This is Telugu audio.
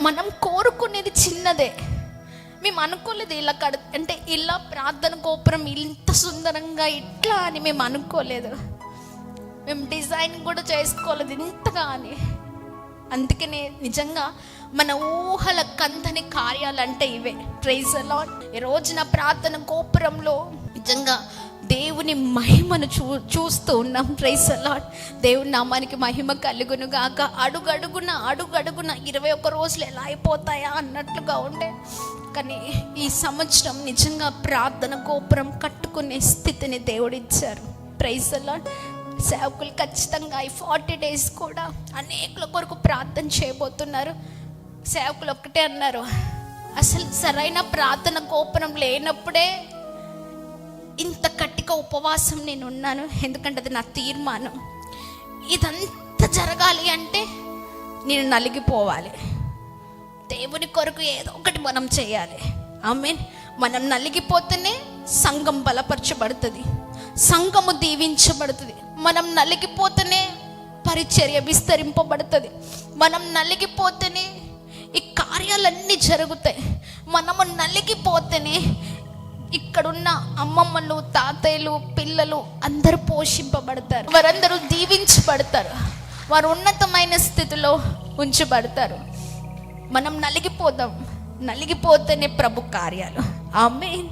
మనం కోరుకునేది చిన్నదే. మేము అనుకోలేదు ఇలా అంటే ఇలా ప్రార్థన గోపురం ఇంత సుందరంగా ఇట్లా అని మేము అనుకోలేదు. మేము డిజైన్ కూడా చేసుకోలేదు ఇంతగా అని. అందుకనే నిజంగా మన ఊహల కందని కార్యాలంటే ఇవే. Praise the Lord. ఈ రోజున ప్రార్థన గోపురంలో నిజంగా దేవుని మహిమను చూస్తూ ఉన్నాం. Praise the Lord. దేవుని నామానికి మహిమ కలుగును గాక. అడుగడుగున 21 రోజులు ఎలా అయిపోతాయా అన్నట్లుగా ఉండే. కానీ ఈ సంవత్సరం నిజంగా ప్రార్థన గోపురం కట్టుకునే స్థితిని దేవుడిచ్చారు. Praise the lord. సేవకులు ఖచ్చితంగా ఈ 40 days కూడా అనేకుల కొరకు ప్రార్థన చేయబోతున్నారు. సేవకులు ఒక్కటే అన్నారు, అసలు సరైన ప్రార్థన గోపురం లేనప్పుడే ఇంత గట్టిగా ఉపవాసం నేను ఉన్నాను. ఎందుకంటే అది నా తీర్మానం. ఇదంతా జరగాలి అంటే నేను నలిగిపోవాలి. దేవుని కొరకు ఏదో ఒకటి మనం చేయాలి. ఆమేన్. మనం నలిగిపోతేనే సంఘం బలపరచబడుతుంది, సంఘము దీవించబడుతుంది. మనం నలిగిపోతేనే పరిచర్య విస్తరింపబడుతుంది. మనం నలిగిపోతేనే ఈ కార్యాలన్నీ జరుగుతాయి. మనము నలిగిపోతేనే ఇక్కడున్న అమ్మమ్మలు, తాతయ్యలు, పిల్లలు అందరూ పోషింపబడతారు. వారందరూ దీవించబడతారు. వారు ఉన్నతమైన స్థితిలో ఉంచబడతారు. మనం నలిగిపోదాం. నలిగిపోతేనే ప్రభు కార్యాలు. ఆమేన్.